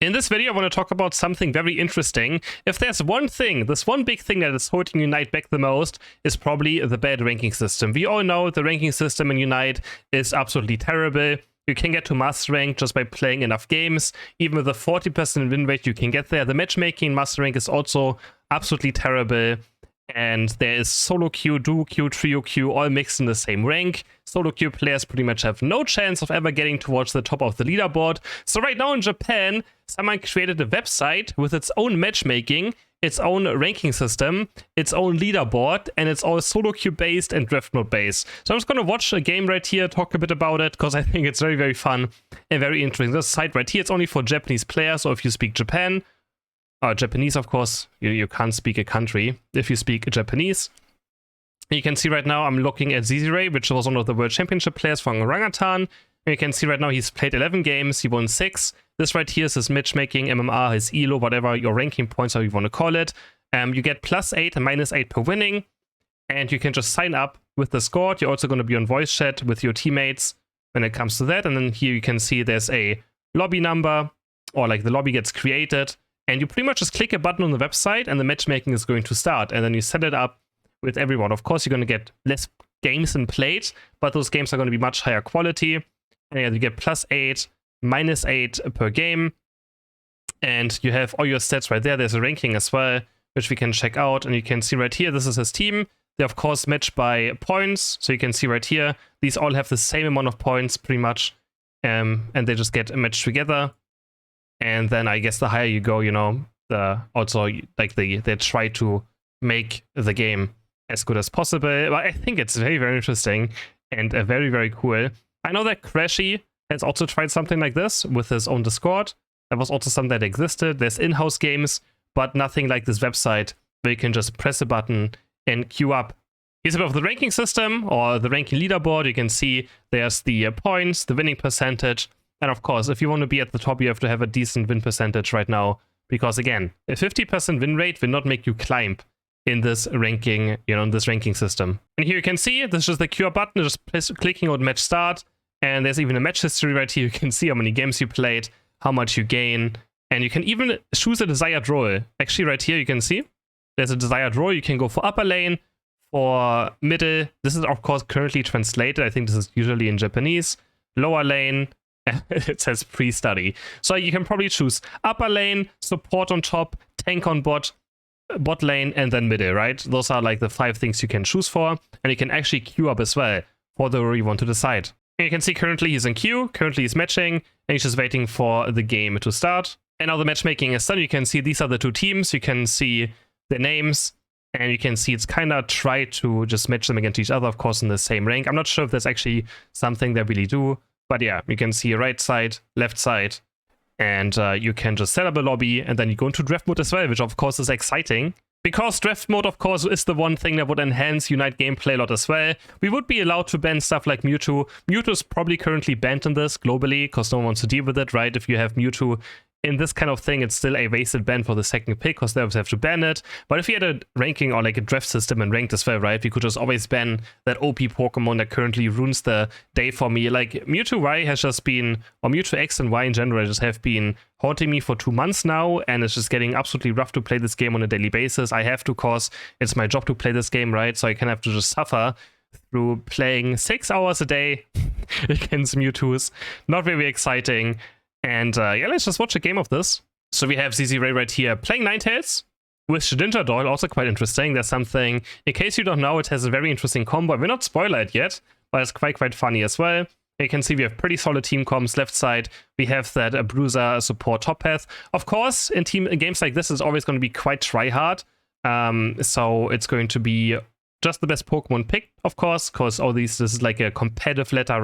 In this video, I want to talk about something very interesting. If there's one thing, this one big thing that is holding Unite back the most is probably the bad ranking system. We all know the ranking system in Unite is absolutely terrible. You can get to Master Rank just by playing enough games. Even with a 40% win rate, you can get there. The matchmaking in Master Rank is also absolutely terrible. And there is solo queue, duo queue, trio queue, all mixed in the same rank. Solo queue players pretty much have no chance of ever getting towards the top of the leaderboard. So right now in Japan, someone created a website with its own matchmaking, its own ranking system, its own leaderboard, and it's all solo queue based and draft mode based. So I'm just gonna watch a game right here, talk a bit about it, because I think it's very, very fun and very interesting. This site right here, it's only for Japanese players, so if you speak Japanese, of course, you can't speak a country if you speak Japanese. You can see right now I'm looking at ZZRay, which was one of the World Championship players from Orangutan. And you can see right now he's played 11 games, he won 6. This right here is his matchmaking, MMR, his ELO, whatever your ranking points, how you want to call it. You get +8 and -8 per winning. And you can just sign up with the squad. You're also going to be on voice chat with your teammates when it comes to that. And then here you can see there's a lobby number, or like the lobby gets created. And you pretty much just click a button on the website and the matchmaking is going to start. And then you set it up with everyone. Of course, you're going to get less games than played, but those games are going to be much higher quality. And yeah, you get +8, -8 per game. And you have all your stats right there. There's a ranking as well, which we can check out. And you can see right here, this is his team. They, of course, match by points. So you can see right here, these all have the same amount of points pretty much. And they just get matched together. And then I guess the higher you go, you know, they try to make the game as good as possible. But I think it's very, very interesting and very, very cool. I know that Crashy has also tried something like this with his own Discord. That was also something that existed. There's in-house games, but nothing like this website where you can just press a button and queue up. Here's a bit of the ranking system or the ranking leaderboard. You can see there's the points, the winning percentage. And of course, if you want to be at the top, you have to have a decent win percentage right now. Because again, a 50% win rate will not make you climb in this ranking, in this ranking system. And here you can see, this is just the queue up button, just clicking on match start. And there's even a match history right here. You can see how many games you played, how much you gain. And you can even choose a desired role. Actually, right here, you can see there's a desired role. You can go for upper lane, for middle. This is, of course, currently translated. I think this is usually in Japanese. Lower lane. It says pre-study. So you can probably choose upper lane, support on top, tank on bot lane, and then middle, right? Those are like the 5 things you can choose for. And you can actually queue up as well for the role you want to decide. And you can see currently he's in queue, currently he's matching, and he's just waiting for the game to start. And now the matchmaking is done. You can see these are the 2 teams. You can see the names, and you can see it's kind of tried to just match them against each other, of course, in the same rank. I'm not sure if there's actually something they really do. But yeah, you can see right side, left side, and you can just set up a lobby, and then you go into draft mode as well, which of course is exciting. Because draft mode, of course, is the one thing that would enhance Unite gameplay a lot as well. We would be allowed to ban stuff like Mewtwo. Mewtwo is probably currently banned in this globally, because no one wants to deal with it, right? If you have Mewtwo in this kind of thing, it's still a wasted ban for the second pick, because they always have to ban it. But if you had a ranking or like a draft system and ranked as well, right, we could just always ban that OP Pokemon that currently ruins the day for me. Like Mewtwo Y has just been, or Mewtwo X and Y in general just have been haunting me for 2 months now, and it's just getting absolutely rough to play this game on a daily basis. I have to, cause it's my job to play this game, right? So I kind of have to just suffer through playing 6 hours a day against Mewtwo's. Not very exciting. And yeah, let's just watch a game of this. So we have ZZRay right here playing Ninetales with Shedinja Doyle, also quite interesting. There's something, in case you don't know, it has a very interesting combo. We're not spoiler it yet, but it's quite funny as well. You can see we have pretty solid team comps. Left side, we have that Bruiser support top path. Of course, in games like this, it's always going to be quite try-hard. So it's going to be just the best Pokemon picked, of course, because this is like a competitive ladder,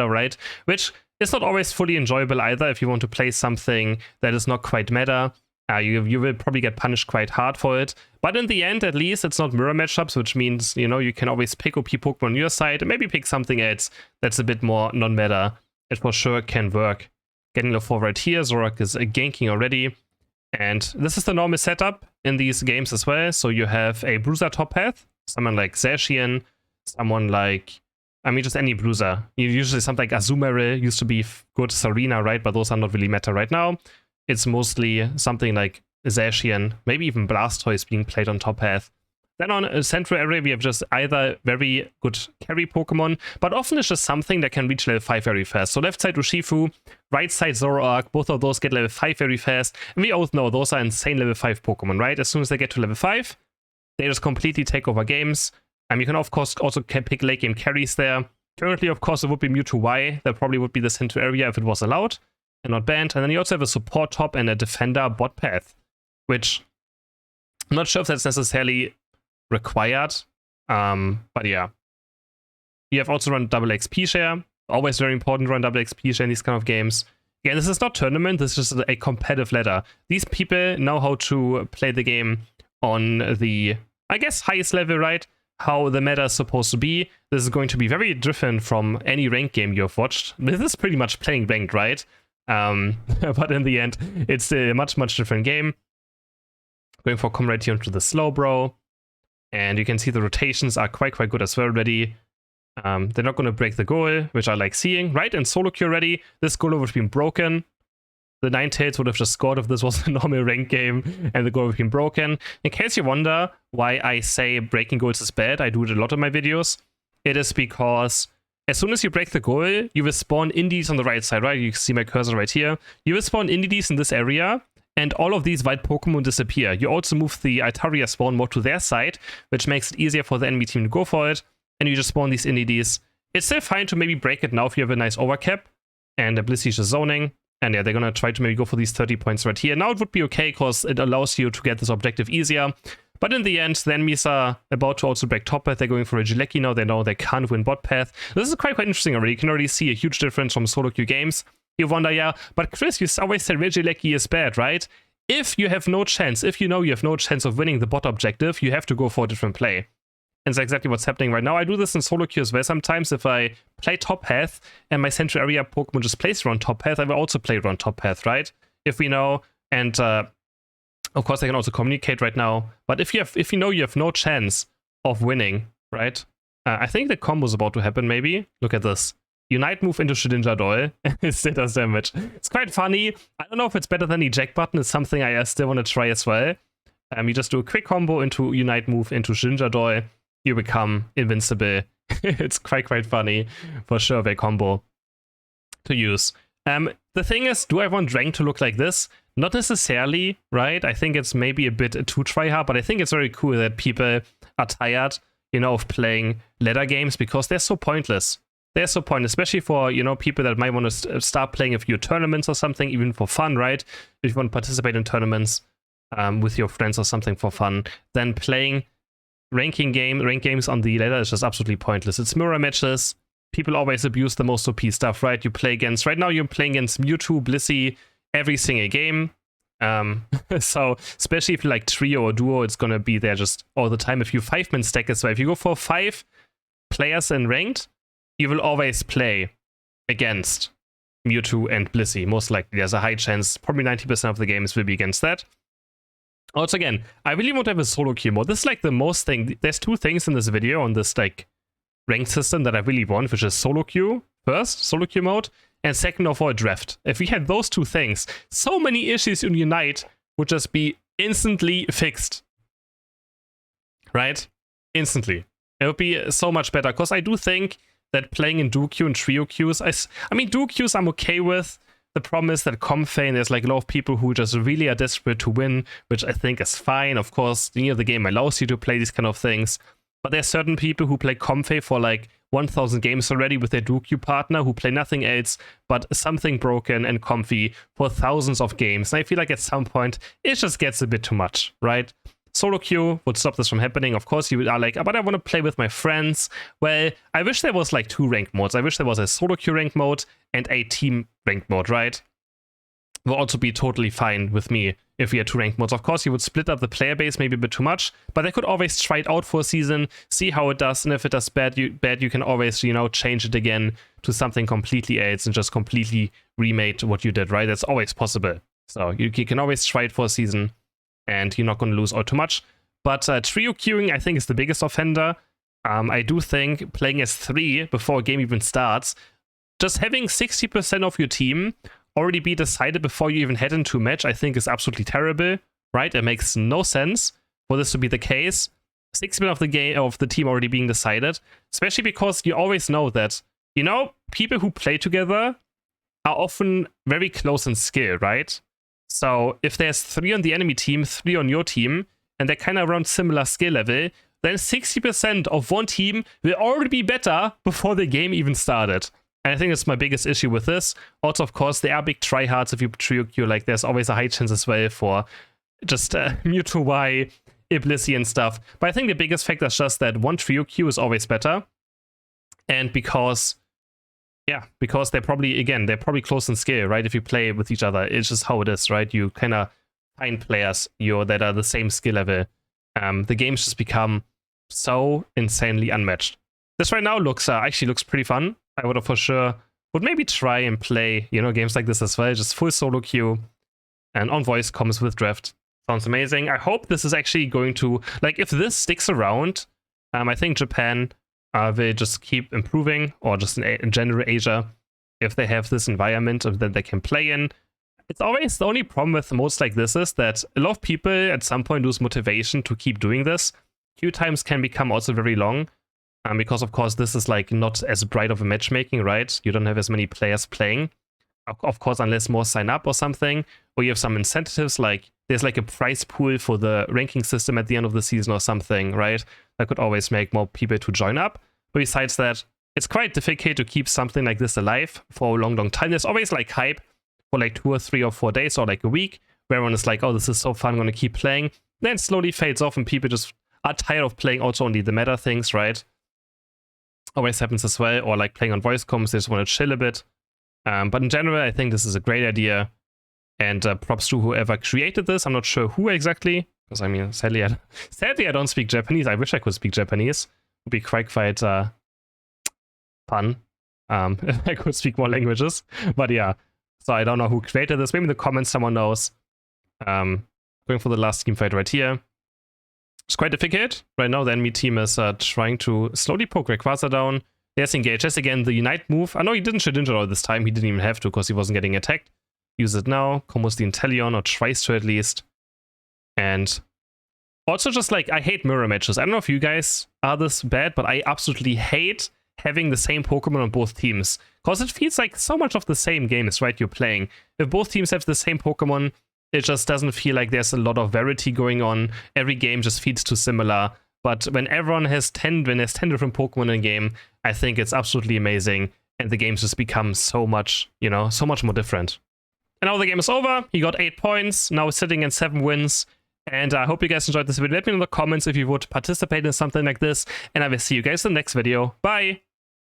right? Which it's not always fully enjoyable either. If you want to play something that is not quite meta, you will probably get punished quite hard for it. But in the end, at least, it's not mirror matchups, which means, you can always pick OP Pokemon on your side and maybe pick something else that's a bit more non-meta. It for sure can work. Getting level 4 right here, Zorak is ganking already. And this is the normal setup in these games as well. So you have a Bruiser top path, someone like Zacian, someone like, just any Bruiser. Usually something like Azumarill used to be good, Serena, right? But those are not really meta right now. it's mostly something like Zacian, maybe even Blastoise being played on top path. Then on Central Area, we have just either very good carry Pokemon, but often it's just something that can reach level 5 very fast. So left side Urshifu, right side Zoroark, both of those get level 5 very fast. And we both know those are insane level 5 Pokemon, right? As soon as they get to level 5, they just completely take over games. You can, of course, also pick late game carries there. Currently, of course, it would be Mewtwo Y. That probably would be the Central Area if it was allowed and not banned. And then you also have a support top and a defender bot path, which I'm not sure if that's necessarily required, but yeah. You have also run double XP share. Always very important to run double XP share in these kind of games. Again, this is not tournament, this is just a competitive ladder. These people know how to play the game on the, I guess, highest level, right? How the meta is supposed to be. This is going to be very different from any ranked game you have watched. This is pretty much playing ranked, right? But in the end, it's a much different game. Going for Comrade here into the Slowbro. And you can see the rotations are quite good as well already. They're not going to break the goal, which I like seeing, right? In solo queue already, this goal would have been broken. The Ninetales would have just scored if this was a normal ranked game, and the goal would have been broken. In case you wonder why I say breaking goals is bad, I do it a lot in my videos. It is because as soon as you break the goal, you will spawn indies on the right side, right? You can see my cursor right here. You will spawn indies in this area, and all of these white Pokemon disappear. You also move the Altaria spawn more to their side, which makes it easier for the enemy team to go for it, and you just spawn these indies. It's still fine to maybe break it now if you have a nice overcap, and the Blissey's just zoning, and yeah, they're gonna try to maybe go for these 30 points right here. Now it would be okay, because it allows you to get this objective easier, but in the end, the enemies are about to also break top path. They're going for a Regieleki now. They know they can't win bot path. This is quite interesting already. You can already see a huge difference from solo queue games. You wonder, yeah, but Chris, you always said Regieleki is bad, right? If you have no chance, if you know you have no chance of winning the bot objective, you have to go for a different play. And that's exactly what's happening right now. I do this in solo queue as well sometimes. If I play top path and my Central Area Pokemon just plays around top path, I will also play around top path, right? If we know, and of course I can also communicate right now. But if you know you have no chance of winning, right? I think the combo is about to happen. Maybe look at this. Unite move into Shedinja Doll, and it still does damage. It's quite funny. I don't know if it's better than the eject button. It's something I still want to try as well. You just do a quick combo into Unite move into Shedinja Doll. You become invincible. It's quite funny. For sure, a combo to use. The thing is, do I want rank to look like this? Not necessarily, right? I think it's maybe a bit too tryhard, but I think it's very cool that people are tired, you know, of playing ladder games because they're so pointless. They're so pointless, especially for, you know, people that might want to start playing a few tournaments or something, even for fun, right? If you want to participate in tournaments with your friends or something for fun, then playing ranked games on the ladder is just absolutely pointless. It's mirror matches. People always abuse the most OP stuff, right? You play against, right now you're playing against Mewtwo, Blissey, every single game. So, especially if you like trio or duo, it's gonna be there just all the time. If you 5-man stack as well, if you go for 5 players in ranked, you will always play against Mewtwo and Blissey, most likely. There's a high chance, probably 90% of the games will be against that. Also, again, I really want to have a solo queue mode. This is like the most thing. There's 2 things in this video on this like ranked system that I really want, which is solo queue first, solo queue mode, and second of all, draft. If we had those 2 things, so many issues in Unite would just be instantly fixed. Right? Instantly. It would be so much better, because I do think that playing in duo queue and trio queues, I mean, duo queues I'm okay with. The problem is that Comfane, there's like a lot of people who just really are desperate to win, which I think is fine. Of course, the game allows you to play these kind of things. But there's certain people who play Comfane for like 1,000 games already with their duo queue partner, who play nothing else but something broken and comfy for thousands of games. And I feel like at some point, it just gets a bit too much, right? Solo queue would stop this from happening. Of course, you are like, but I want to play with my friends. Well, I wish there was like 2 ranked modes. I wish there was a solo queue ranked mode and a team ranked mode, right? Would also be totally fine with me if we had 2 ranked modes. Of course, you would split up the player base maybe a bit too much, but I could always try it out for a season, see how it does, and if it does bad, you can always, you know, change it again to something completely else and just completely remake what you did, right? That's always possible. So you can always try it for a season, and you're not going to lose all too much. But trio queuing, I think, is the biggest offender. I do think playing as 3 before a game even starts, just having 60% of your team already be decided before you even head into a match, I think is absolutely terrible, right? It makes no sense for this to be the case. 60% of the game of the team already being decided, especially because you always know that, you know, people who play together are often very close in skill, right? So if there's 3 on the enemy team, 3 on your team, and they're kind of around similar skill level, then 60% of one team will already be better before the game even started. And I think that's my biggest issue with this. Also, of course, there are big tryhards if you trio queue. Like, there's always a high chance as well for just Mewtwo Y, Iblissi and stuff. But I think the biggest factor is just that one trio queue is always better. And because they're probably, again, they're probably close in skill, right? If you play with each other, it's just how it is, right? You kind of find players that are the same skill level. The games just become so insanely unmatched. This right now actually looks pretty fun. I would have for sure would maybe try and play, you know, games like this as well. Just full solo queue and on voice comms with draft. Sounds amazing. I hope this is actually going to, like, if this sticks around, I think Japan will just keep improving, or just in general Asia, if they have this environment that they can play in. It's always the only problem with modes like this is that a lot of people at some point lose motivation to keep doing this. Queue times can become also very long, because of course this is like not as bright of a matchmaking, right? You don't have as many players playing, of course, unless more sign up or something, or you have some incentives, like there's like a prize pool for the ranking system at the end of the season or something, right? That could always make more people to join up. But besides that, it's quite difficult to keep something like this alive for a long time. There's always like hype for like 2 or 3 or 4 days or like a week, where everyone is like, oh, this is so fun, I'm gonna keep playing. Then it slowly fades off and people just are tired of playing also only the meta things, right? Always happens as well, or like playing on voice comms, they just want to chill a bit. But in general, I think this is a great idea, and props to whoever created this. I'm not sure who exactly, because I mean, sadly I don't speak Japanese. I wish I could speak Japanese. It would be quite fun if I could speak more languages. But yeah, so I don't know who created this. Maybe in the comments someone knows. Going for the last team fight right here. It's quite difficult. Right now, the enemy team is trying to slowly poke Rayquaza down. There's engage. Just again, the Unite move. I know he didn't Shedinja all this time. He didn't even have to because he wasn't getting attacked. Use it now. Combos the Inteleon, or tries to at least. And also just like, I hate mirror matches. I don't know if you guys are this bad, but I absolutely hate having the same Pokemon on both teams. Because it feels like so much of the same games, right, you're playing. If both teams have the same Pokemon, it just doesn't feel like there's a lot of variety going on. Every game just feels too similar. But when everyone has 10 different Pokemon in a game, I think it's absolutely amazing. And the games just become so much, you know, so much more different. And now the game is over. He got 8 points. Now he's sitting in 7 wins. And I hope you guys enjoyed this video. Let me know in the comments if you would participate in something like this. And I will see you guys in the next video. Bye!